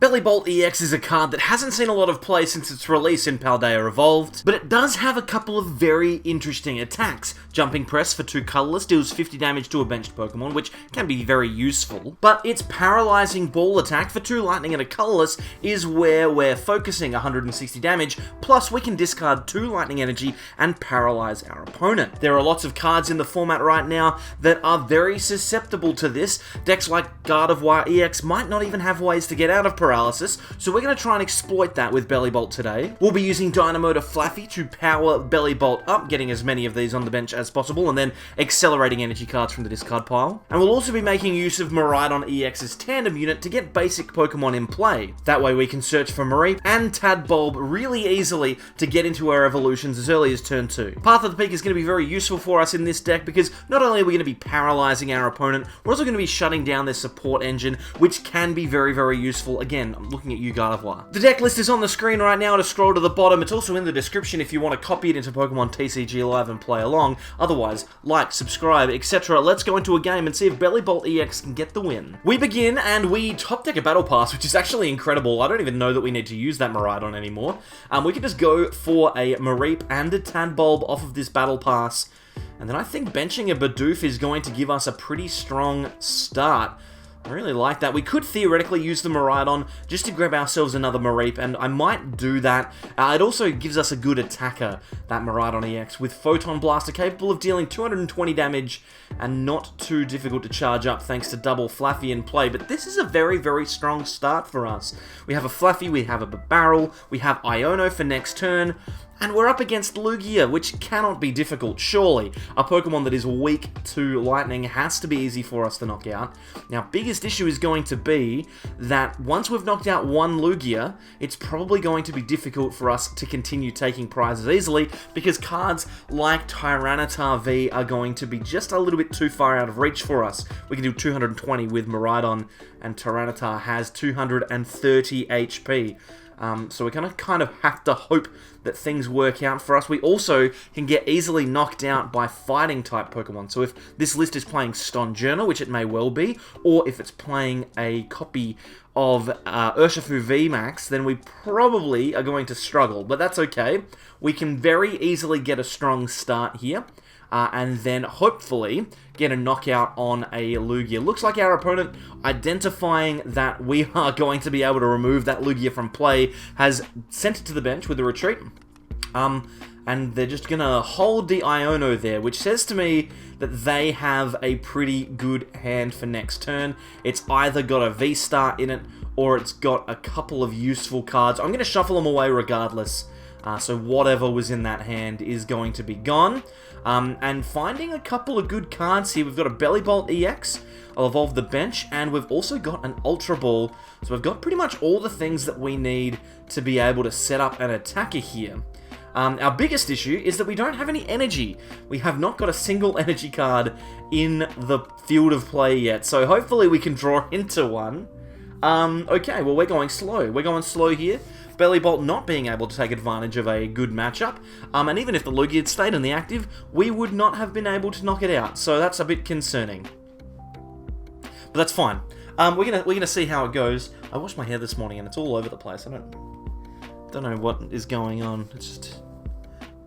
Bellibolt EX is a card that hasn't seen a lot of play since its release in Paldea Evolved, but it does have a couple of very interesting attacks. Jumping Press for 2 colourless deals 50 damage to a benched Pokemon, which can be very useful, but its Paralyzing Ball attack for 2 lightning and a colourless is where we're focusing 160 damage, plus we can discard 2 lightning energy and paralyze our opponent. There are lots of cards in the format right now that are very susceptible to this. Decks like Gardevoir EX might not even have ways to get out of paralysis, so we're going to try and exploit that with Bellibolt today. We'll be using Dynamo to Flaaffy to power Bellibolt up, getting as many of these on the bench as possible, and then accelerating energy cards from the discard pile. And we'll also be making use of Miraidon EX's tandem unit to get basic Pokemon in play. That way we can search for Mareep and Tadbulb really easily to get into our evolutions as early as turn 2. Path of the Peak is going to be very useful for us in this deck because not only are we going to be paralyzing our opponent, we're also going to be shutting down their support engine, which can be very, very useful. Again, I'm looking at you, Gardevoir. The deck list is on the screen right now to scroll to the bottom. It's also in the description if you want to copy it into Pokemon TCG Live and play along. Otherwise, like, subscribe, etc. Let's go into a game and see if Bellibolt EX can get the win. We begin and we top deck a Battle Pass, which is actually incredible. I don't even know that we need to use that Miraidon anymore. We can just go for a Mareep and a Tadbulb off of this Battle Pass. And then I think benching a Bidoof is going to give us a pretty strong start. I really like that. We could theoretically use the Miraidon just to grab ourselves another Mareep, and I might do that. It also gives us a good attacker, that Miraidon EX, with Photon Blaster, capable of dealing 220 damage and not too difficult to charge up thanks to double Flaaffy in play. But this is a very, very strong start for us. We have a Flaaffy, we have a Bibarel, we have Iono for next turn, and we're up against Lugia, which cannot be difficult, surely. A Pokemon that is weak to Lightning has to be easy for us to knock out. Now, biggest issue is going to be that once we've knocked out one Lugia, it's probably going to be difficult for us to continue taking prizes easily, because cards like Tyranitar V are going to be just a little bit too far out of reach for us. We can do 220 with Miraidon, and Tyranitar has 230 HP. So we're going to kind of have to hope that things work out for us. We also can get easily knocked out by fighting type Pokemon. So if this list is playing Stonjourner, which it may well be, or if it's playing a copy of Urshifu VMAX, then we probably are going to struggle. But that's okay. We can very easily get a strong start here. And then hopefully get a knockout on a Lugia. Looks like our opponent, identifying that we are going to be able to remove that Lugia from play, has sent it to the bench with a retreat. And they're just going to hold the Iono there, which says to me that they have a pretty good hand for next turn. It's either got a V-Star in it, or it's got a couple of useful cards. I'm going to shuffle them away regardless. So whatever was in that hand is going to be gone. And finding a couple of good cards here. We've got a Bellibolt EX. I'll evolve the bench. And we've also got an Ultra Ball. So we've got pretty much all the things that we need to be able to set up an attacker here. Our biggest issue is that we don't have any energy. We have not got a single energy card in the field of play yet. So hopefully we can draw into one. Okay, well, we're going slow. We're going slow here. Bellibolt not being able to take advantage of a good matchup, and even if the Lugia had stayed in the active, we would not have been able to knock it out, so that's a bit concerning. But that's fine. We're gonna see how it goes. I washed my hair this morning and it's all over the place. I don't know what is going on. It's just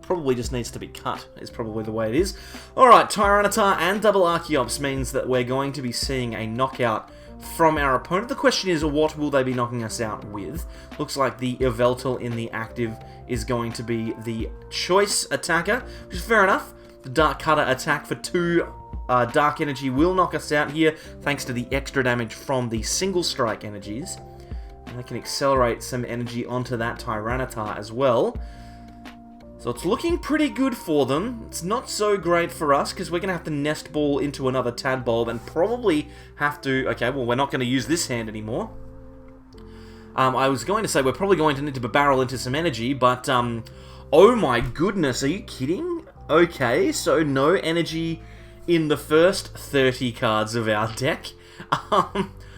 probably just needs to be cut, is probably the way it is. Alright, Tyranitar and double Archeops means that we're going to be seeing a knockout from our opponent. The question is, what will they be knocking us out with? Looks like the Yveltal in the active is going to be the choice attacker, which is fair enough. The Dark Cutter attack for 2 Dark Energy will knock us out here, thanks to the extra damage from the single strike energies. And they can accelerate some energy onto that Tyranitar as well. So it's looking pretty good for them. It's not so great for us, because we're going to have to Nest Ball into another Tadbulb, and probably have to... Okay, well, we're not going to use this hand anymore. I was going to say we're probably going to need to barrel into some energy, but... oh my goodness, are you kidding? Okay, so no energy in the first 30 cards of our deck.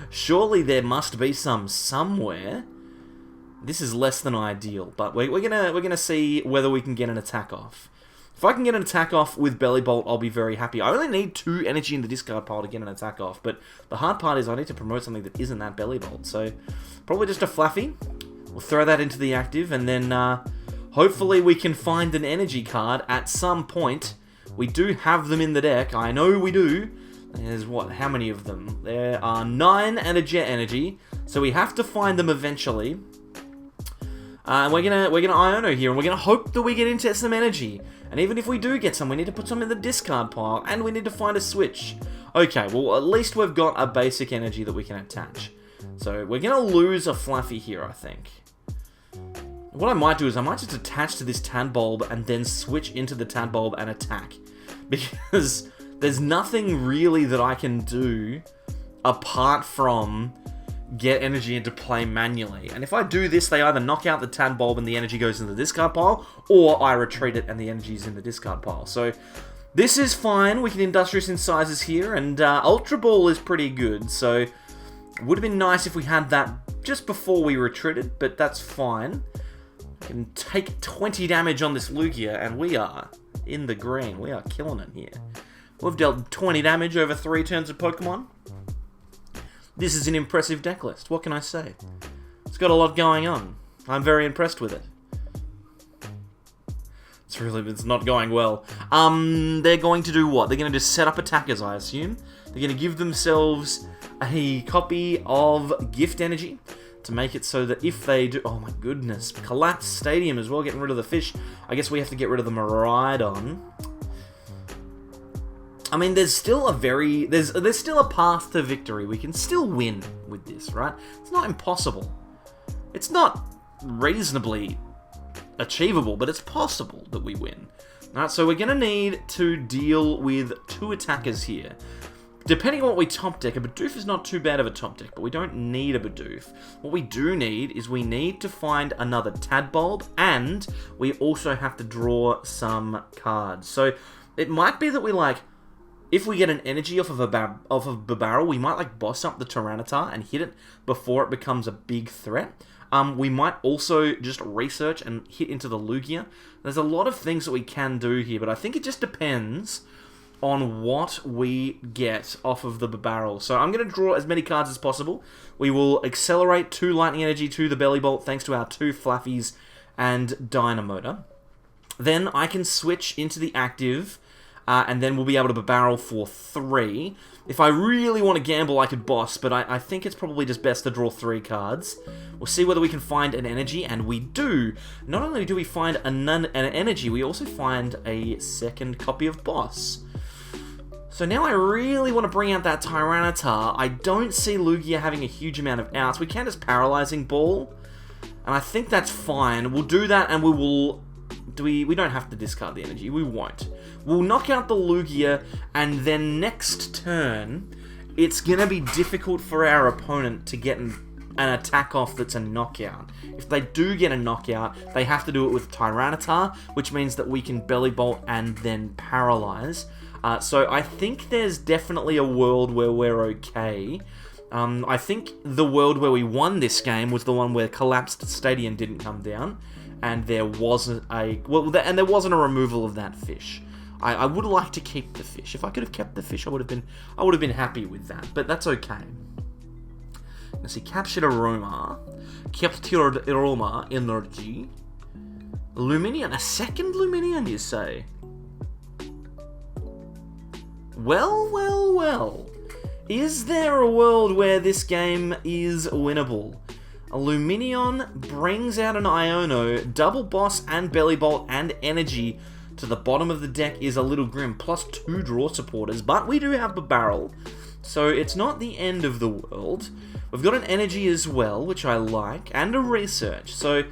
Surely there must be some somewhere. This is less than ideal, but we're gonna see whether we can get an attack off. If I can get an attack off with Bellibolt, I'll be very happy. I only need 2 energy in the discard pile to get an attack off, but the hard part is I need to promote something that isn't that Bellibolt. So, probably just a Flaaffy. We'll throw that into the active, and then hopefully we can find an energy card at some point. We do have them in the deck. I know we do. There's what? How many of them? There are 9 and a Jet Energy, so we have to find them eventually. And we're gonna Iono here, and we're gonna hope that we get into some energy. And even if we do get some, we need to put some in the discard pile, and we need to find a switch. Okay, well at least we've got a basic energy that we can attach. So we're gonna lose a Flaaffy here, I think. What I might do is I might just attach to this Tadbulb and then switch into the Tadbulb and attack. Because there's nothing really that I can do apart from get energy into play manually. And if I do this, they either knock out the Tadbulb and the energy goes in the discard pile, or I retreat it and the energy is in the discard pile. So this is fine. We can Industrious Incisors here, and Ultra Ball is pretty good. So it would have been nice if we had that just before we retreated, but that's fine. We can take 20 damage on this Lugia, and we are in the green. We are killing it here. We've dealt 20 damage over 3 turns of Pokemon. This is an impressive deck list. What can I say? It's got a lot going on. I'm very impressed with it. It's not going well. They're going to do what? They're going to just set up attackers, I assume. They're going to give themselves a copy of Gift Energy to make it so that if they do... Oh my goodness. Collapse Stadium as well, getting rid of the fish. I guess we have to get rid of the Miraidon. I mean, there's still a there's still a path to victory. We can still win with this, right? It's not impossible. It's not reasonably achievable, but it's possible that we win. Alright, so we're going to need to deal with 2 attackers here. Depending on what we top deck, a Bidoof is not too bad of a top deck, but we don't need a Bidoof. What we do need is we need to find another Tadbulb, and we also have to draw some cards. So it might be that we if we get an energy off of Bibarel, we might boss up the Tyranitar and hit it before it becomes a big threat. We might also just research and hit into the Lugia. There's a lot of things that we can do here, but I think it just depends on what we get off of the Bibarel. So I'm going to draw as many cards as possible. We will accelerate 2 Lightning Energy to the Bellibolt thanks to our 2 Flaaffies and Dynamotor. Then I can switch into the active, and then we'll be able to Bibarel for 3. If I really want to gamble, I could boss, but I think it's probably just best to draw 3 cards. We'll see whether we can find an energy, and we do. Not only do we find an energy, we also find a second copy of boss. So now I really want to bring out that Tyranitar. I don't see Lugia having a huge amount of outs. We can just Paralyzing Ball, and I think that's fine. We'll do that, and we will... We don't have to discard the energy. We won't. We'll knock out the Lugia, and then next turn, it's going to be difficult for our opponent to get an attack off that's a knockout. If they do get a knockout, they have to do it with Tyranitar, which means that we can Bellibolt and then Paralyze. So I think there's definitely a world where we're okay. I think the world where we won this game was the one where Collapsed Stadium didn't come down, and there wasn't a a removal of that fish. I would like to keep the fish. If I could have kept the fish, I would have been happy with that. But that's okay. Let's see, Captured Aroma Energy, Luminion, a second Luminion, you say? Well. Is there a world where this game is winnable? A Luminion brings out an Iono, double boss and Bellibolt and energy to the bottom of the deck is a little grim, plus 2 draw supporters, but we do have Bibarel, so it's not the end of the world. We've got an energy as well, which I like, and a research, so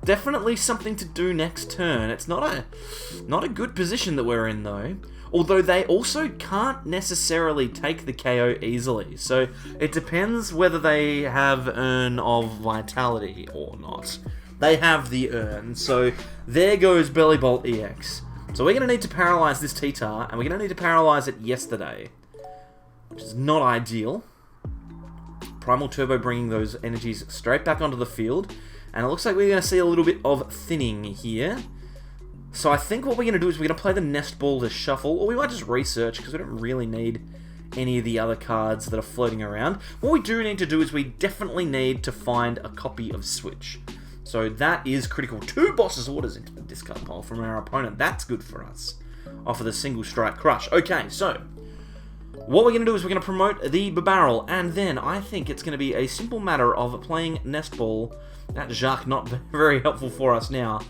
definitely something to do next turn. It's not a good position that we're in though. Although they also can't necessarily take the KO easily, so it depends whether they have Urn of Vitality or not. They have the Urn, so there goes Bellibolt EX. So we're going to need to Paralyze this T-Tar, and we're going to need to Paralyze it yesterday, which is not ideal. Primal Turbo bringing those energies straight back onto the field, and it looks like we're going to see a little bit of thinning here. So I think what we're going to do is we're going to play the Nest Ball to shuffle, or we might just research, because we don't really need any of the other cards that are floating around. What we do need to do is we definitely need to find a copy of Switch. So that is critical. 2 Boss's Orders into the discard pile from our opponent. That's good for us. Off of the Single Strike Crush. Okay, so what we're going to do is we're going to promote the Bibarel, and then I think it's going to be a simple matter of playing Nest Ball. That Jacq not very helpful for us now.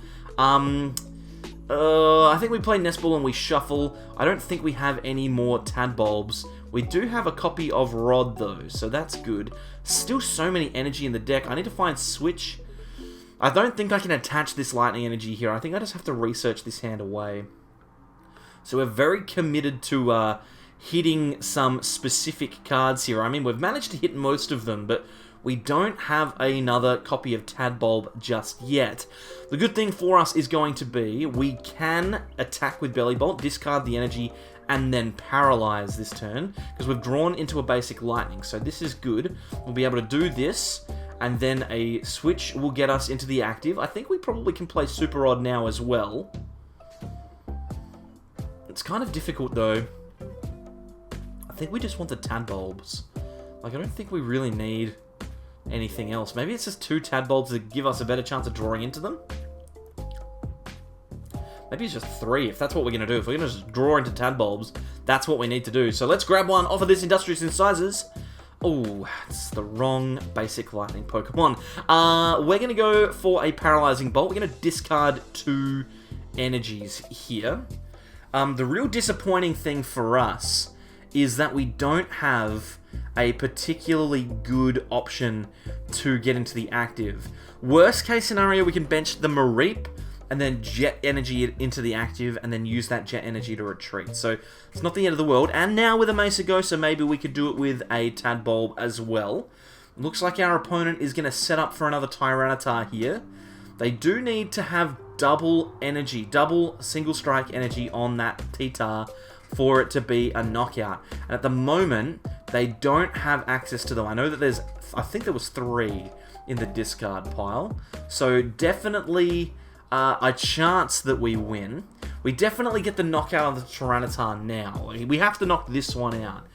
I think we play Nest Ball and we shuffle. I don't think we have any more Tadbulbs. We do have a copy of Rod though, so that's good. Still so many energy in the deck. I need to find Switch. I don't think I can attach this lightning energy here. I think I just have to research this hand away. So we're very committed to hitting some specific cards here. I mean, we've managed to hit most of them, but we don't have another copy of Tadbulb just yet. The good thing for us is going to be we can attack with Bellibolt, discard the energy, and then paralyze this turn, because we've drawn into a basic lightning. So this is good. We'll be able to do this, and then a Switch will get us into the active. I think we probably can play Super Odd now as well. It's kind of difficult though. I think we just want the Tadbulbs. Like, I don't think we really need anything else. Maybe it's just 2 Tadbulbs to give us a better chance of drawing into them. Maybe it's just 3, if that's what we're going to do. If we're going to just draw into Tadbulbs, that's what we need to do. So let's grab one off of this Industrious Incisors. Oh, it's the wrong basic lightning Pokemon. We're going to go for a Paralyzing Bolt. We're going to discard 2 energies here. The real disappointing thing for us is that we don't have a particularly good option to get into the active. Worst case scenario, we can bench the Mareep and then jet energy into the active and then use that jet energy to retreat. So it's not the end of the world. And now with a Mesa Ghost, so maybe we could do it with a Tadbulb as well. Looks like our opponent is going to set up for another Tyranitar here. They do need to have double energy, double single strike energy on that T-Tar for it to be a knockout. And at the moment, they don't have access to them. I know that there's, I think there was 3 in the discard pile. So definitely a chance that we win. We definitely get the knockout of the Tyranitar now. We have to knock this one out.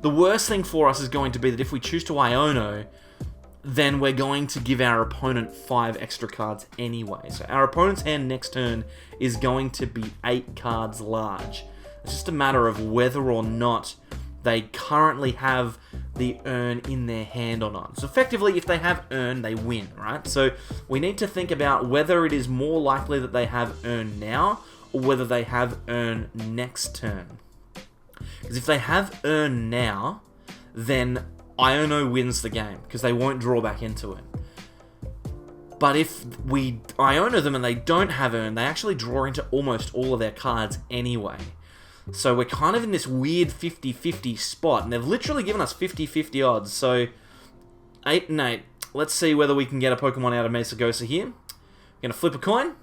The worst thing for us is going to be that if we choose to Iono, then we're going to give our opponent 5 extra cards anyway. So our opponent's hand next turn is going to be 8 cards large. It's just a matter of whether or not they currently have the urn in their hand or not. So effectively, if they have urn, they win, right? So we need to think about whether it is more likely that they have urn now or whether they have urn next turn. Because if they have urn now, then Iono wins the game because they won't draw back into it. But if we Iono them and they don't have urn, they actually draw into almost all of their cards anyway. So we're kind of in this weird 50-50 spot, and they've literally given us 50-50 odds. So 8 and 8. Let's see whether we can get a Pokemon out of Mesagosa here. We're going to flip a coin.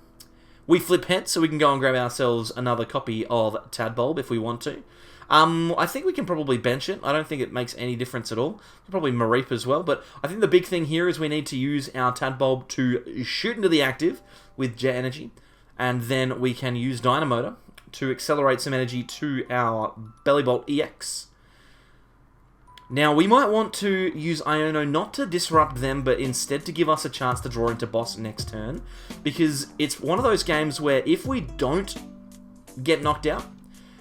We flip heads, so we can go and grab ourselves another copy of Tadbulb if we want to. I think we can probably bench it. I don't think it makes any difference at all. Probably Mareep as well, but I think the big thing here is we need to use our Tadbulb to shoot into the active with Jet Energy, and then we can use Dynamotor to accelerate some energy to our Bellibolt EX. Now, we might want to use Iono not to disrupt them, but instead to give us a chance to draw into boss next turn, because it's one of those games where if we don't get knocked out,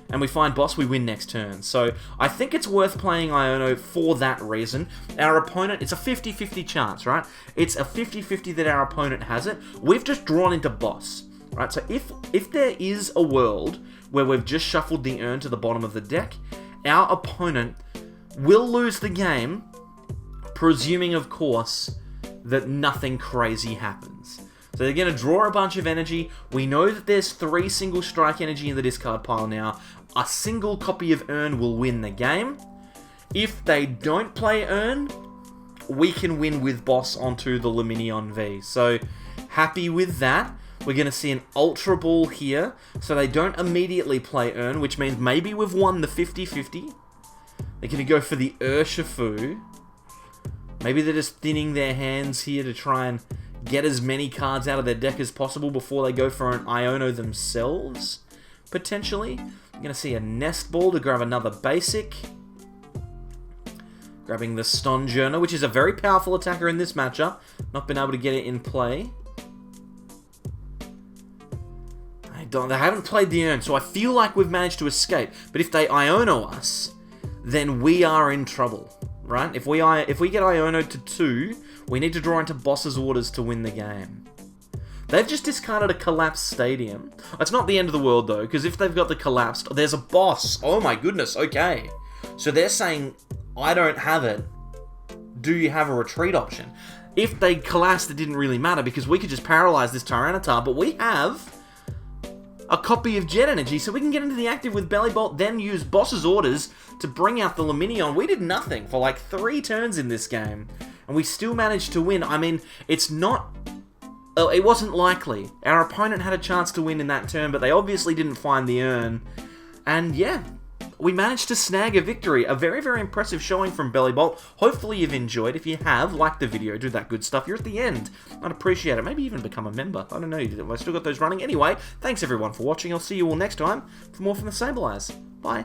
and we find boss, we win next turn. So I think it's worth playing Iono for that reason. Our opponent, it's a 50-50 chance, right? It's a 50-50 that our opponent has it. We've just drawn into boss, right? So if there is a world where we've just shuffled the urn to the bottom of the deck, our opponent will lose the game, presuming, of course, that nothing crazy happens. So they're going to draw a bunch of energy. We know that there's 3 single strike energy in the discard pile now. A single copy of Urn will win the game. If they don't play Urn, we can win with boss onto the Luminion V. So happy with that. We're going to see an Ultra Ball here. So they don't immediately play Urn, which means maybe we've won the 50-50. They're going to go for the Urshifu. Maybe they're just thinning their hands here to try and get as many cards out of their deck as possible before they go for an Iono themselves, potentially. You're going to see a Nest Ball to grab another basic. Grabbing the Stonjourner, which is a very powerful attacker in this matchup. Not been able to get it in play. They haven't played the Urn, so I feel like we've managed to escape. But if they Iono us, then we are in trouble, right? If we get Iono to 2, we need to draw into Boss's Orders to win the game. They've just discarded a Collapsed Stadium. It's not the end of the world, though, because if they've got the Collapsed, there's a boss. Oh my goodness, okay. So they're saying, I don't have it. Do you have a retreat option? If they collapsed, it didn't really matter, because we could just paralyze this Tyranitar, but we have a copy of Jet Energy, so we can get into the active with Bellibolt, then use Boss's Orders to bring out the Luminion. We did nothing for like 3 turns in this game, and we still managed to win. I mean, it's not... it wasn't likely. Our opponent had a chance to win in that turn, but they obviously didn't find the Urn. And yeah, we managed to snag a victory. A very, very impressive showing from Bellibolt. Hopefully you've enjoyed. If you have, like the video, do that good stuff. You're at the end. I'd appreciate it. Maybe even become a member. I don't know. I still got those running. Anyway, thanks everyone for watching. I'll see you all next time for more from the Sableyes. Bye.